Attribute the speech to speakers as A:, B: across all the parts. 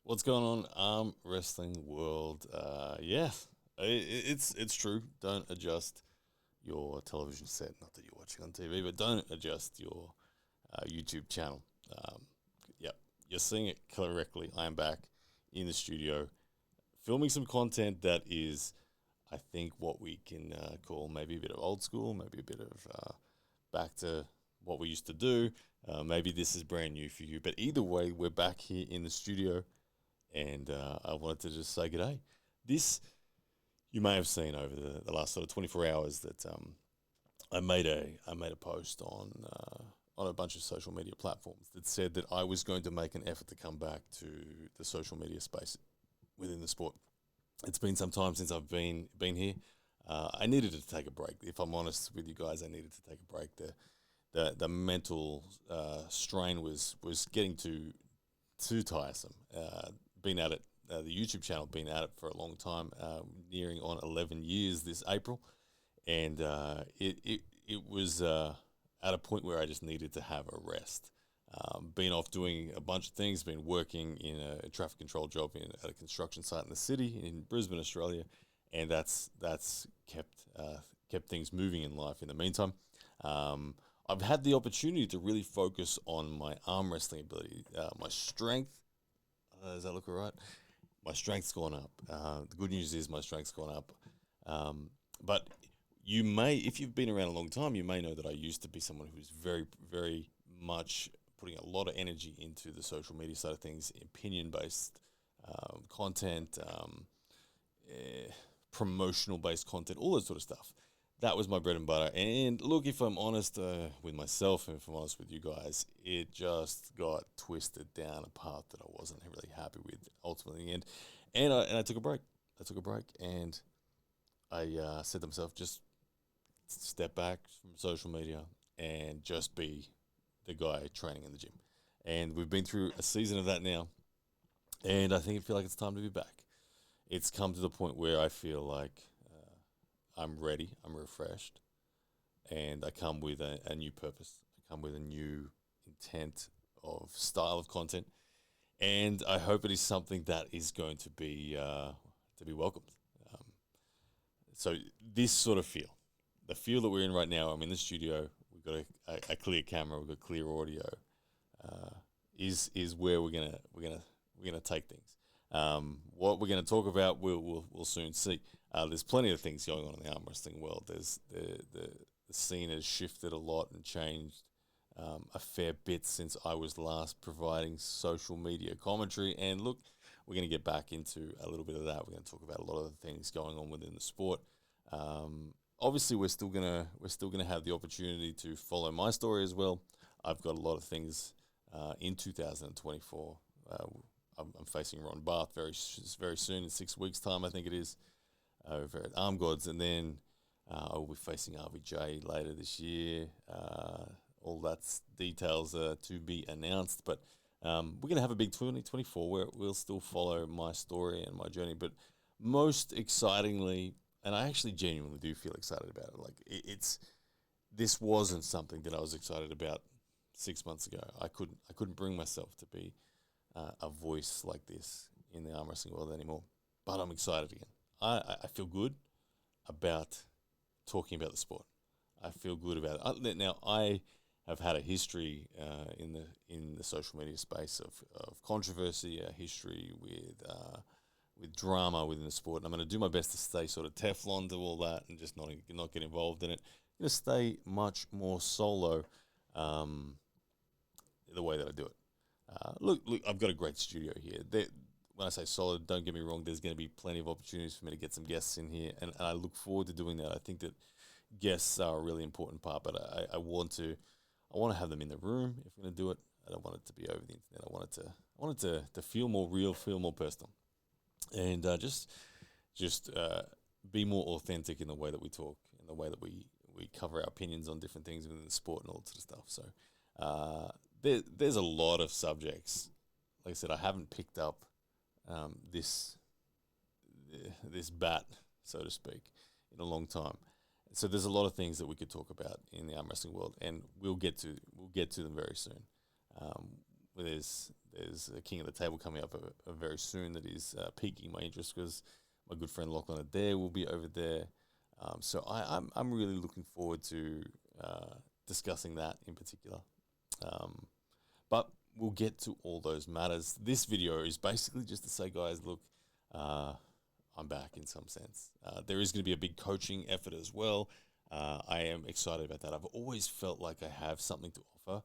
A: What's going on, wrestling world? Yeah, it's true. Don't adjust your television set. Not that you're watching on TV, but don't adjust your YouTube channel. Um, yep, you're seeing it correctly. I am back in the studio, filming some content that is, I think, what we can call maybe a bit of old school, maybe a bit of back to what we used to do. Maybe this is brand new for you, but either way, we're back here in the studio and I wanted to just say good day. This you may have seen over the last sort of 24 hours that I made a post on a bunch of social media platforms that said that I was going to make an effort to come back to the social media space within the sport. It's been some time since I've been here. I needed to take a break. If I'm honest with you guys, I needed to take a break. The mental strain was getting too tiresome. Been at it, the YouTube channel, been at it for a long time, nearing on 11 years this April, and it was at a point where I just needed to have a rest. Been off doing a bunch of things, been working in a traffic control job at a construction site in the city in Brisbane, Australia, and that's kept things moving in life. In the meantime, I've had the opportunity to really focus on my arm wrestling ability, my strength. Does that look all right? My strength's gone up. The good news is my strength's gone up. But you may, if you've been around a long time, you may know that I used to be someone who's very much putting a lot of energy into the social media side of things, opinion based content, promotional based content, all that sort of stuff. That was my bread and butter. And look, if I'm honest with myself and if I'm honest with you guys, it just got twisted down a path that I wasn't really happy with ultimately in the end. And I took a break. I took a break and I said to myself, just step back from social media and just be the guy training in the gym. And we've been through a season of that now. And I think I feel like it's time to be back. It's come to the point where I feel like I'm ready, I'm refreshed, and I come with a new purpose. I come with a new intent of style of content, and I hope it is something that is going to be welcomed. Um, so this sort of feel, the feel that we're in right now. I'm in the studio. We've got a clear camera. We've got clear audio. Is where we're gonna take things. What we're going to talk about, we'll soon see. There's plenty of things going on in the arm wrestling world. There's the scene has shifted a lot and changed a fair bit since I was last providing social media commentary. And look, we're going to get back into a little bit of that. We're going to talk about a lot of the things going on within the sport. Obviously, we're still gonna have the opportunity to follow my story as well. I've got a lot of things in 2024. I'm facing Ron Barth very soon in 6 weeks' time, I think it is, over at Arm Gods, and then I will be facing RVJ later this year. All that's details to be announced, but we're going to have a big 2024 where we'll still follow my story and my journey. But most excitingly, and I actually genuinely do feel excited about it. Like it's this wasn't something that I was excited about 6 months ago. I couldn't bring myself to be a voice like this in the arm wrestling world anymore. But I'm excited again. I feel good about talking about the sport. I feel good about it. Now I have had a history in the social media space of controversy, a history with drama within the sport, and I'm going to do my best to stay sort of Teflon to all that and just not get involved in it. I'm going to stay much more solo the way that I do it. Look, I've got a great studio here. When I say solid, don't get me wrong. There's going to be plenty of opportunities for me to get some guests in here, and I look forward to doing that. I think that guests are a really important part, but I want to have them in the room if I'm going to do it. I don't want it to be over the internet. I want it to feel more real, feel more personal, and just be more authentic in the way that we talk, in the way that we cover our opinions on different things within the sport and all that sort of stuff. So there's a lot of subjects. Like I said, I haven't picked up this this bat, so to speak, in a long time. So there's a lot of things that we could talk about in the arm wrestling world, and we'll get to them very soon. there's a King of the Table coming up very soon that is piquing my interest because my good friend Lachlan Adair will be over there. So I'm really looking forward to discussing that in particular. But we'll get to all those matters. This video is basically just to say, guys, look, I'm back in some sense. There is going to be a big coaching effort as well. I am excited about that. I've always felt like I have something to offer,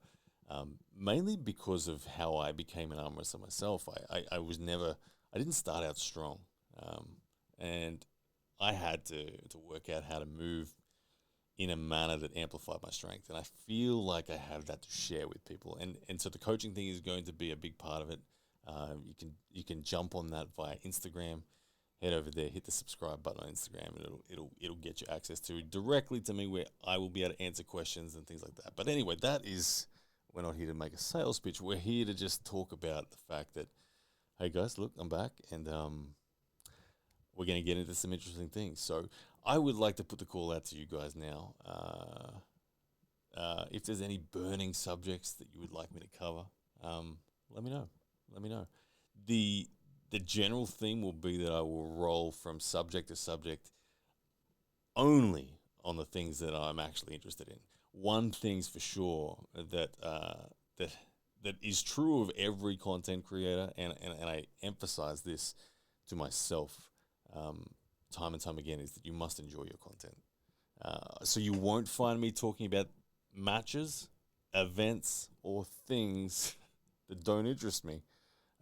A: mainly because of how I became an arm wrestler myself. I didn't start out strong, and I had to work out how to move in a manner that amplified my strength. And I feel like I have that to share with people. And so the coaching thing is going to be a big part of it. You can jump on that via Instagram. Head over there, hit the subscribe button on Instagram, and it'll get you access to directly to me, where I will be able to answer questions and things like that. But anyway, we're not here to make a sales pitch. We're here to just talk about the fact that, hey guys, look, I'm back, and we're going to get into some interesting things. So I would like to put the call out to you guys now. If there's any burning subjects that you would like me to cover, let me know. Let me know. The general theme will be that I will roll from subject to subject only on the things that I'm actually interested in. One thing's for sure that is true of every content creator, and I emphasize this to myself time and time again, is that you must enjoy your content. So you won't find me talking about matches, events, or things that don't interest me.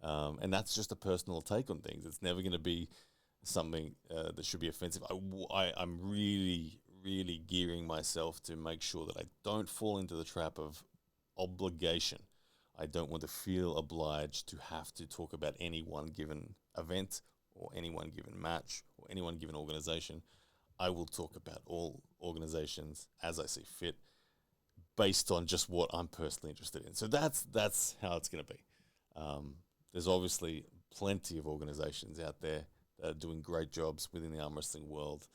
A: And that's just a personal take on things. It's never going to be something that should be offensive. I'm really, really gearing myself to make sure that I don't fall into the trap of obligation. I don't want to feel obliged to have to talk about any one given event or any one given match or any one given organization. I will talk about all organizations as I see fit, based on just what I'm personally interested in. So that's how it's going to be. There's obviously plenty of organizations out there that are doing great jobs within the arm wrestling world.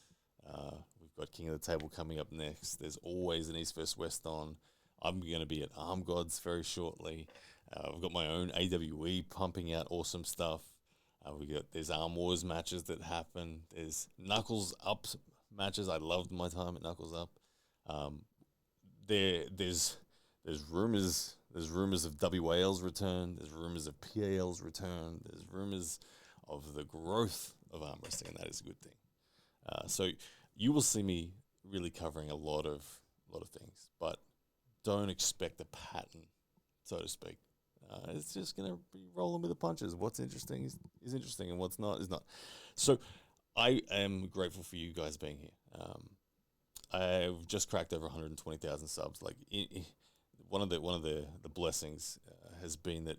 A: We've got King of the Table coming up next. There's always an East vs. West on. I'm going to be at Arm Gods very shortly. I've got my own AWE pumping out awesome stuff. There's Arm Wars matches that happen. There's Knuckles Up matches. I loved my time at Knuckles Up. There's rumors. There's rumors of WAL's return. There's rumors of PAL's return. There's rumors of the growth of arm wrestling, and that is a good thing. So you will see me really covering a lot of things, but don't expect a pattern, so to speak. It's just going to be rolling with the punches. What's interesting is interesting, and what's not is not. So I am grateful for you guys being here. I've just cracked over 120,000 subs. Like one of the blessings has been that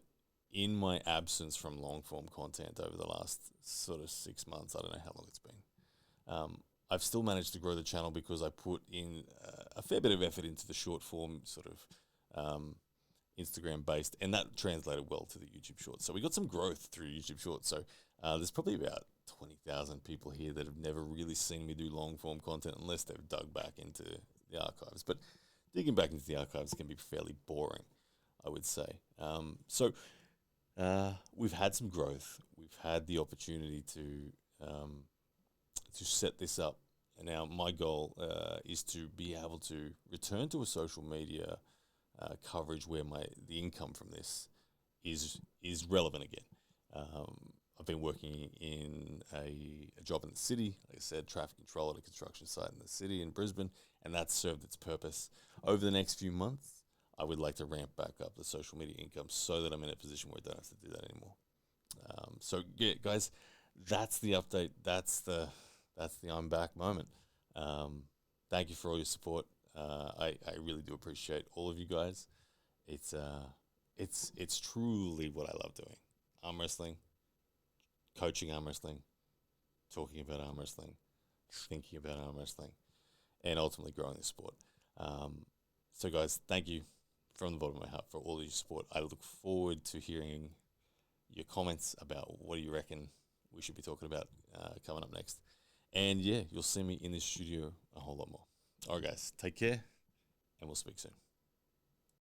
A: in my absence from long form content over the last sort of 6 months, I don't know how long it's been, I've still managed to grow the channel because I put in a fair bit of effort into the short form sort of Instagram based, and that translated well to the YouTube Shorts. So we got some growth through YouTube Shorts. So there's probably about 20,000 people here that have never really seen me do long form content unless they've dug back into the archives. But digging back into the archives can be fairly boring, I would say. So we've had some growth. We've had the opportunity to set this up. And now my goal is to be able to return to a social media coverage where the income from this is relevant again. I've been working in a job in the city, like I said, traffic control at a construction site in the city in Brisbane, and that's served its purpose. Over the next few months, I would like to ramp back up the social media income so that I'm in a position where I don't have to do that anymore. So yeah, guys, that's the update. That's the I'm back moment. Thank you for all your support. I really do appreciate all of you guys. It's truly what I love doing. Arm wrestling, coaching arm wrestling, talking about arm wrestling, thinking about arm wrestling, and ultimately growing the sport. So guys, thank you from the bottom of my heart for all of your support. I look forward to hearing your comments about what do you reckon we should be talking about coming up next. And yeah, you'll see me in this studio a whole lot more. All right, guys, take care, and we'll speak soon.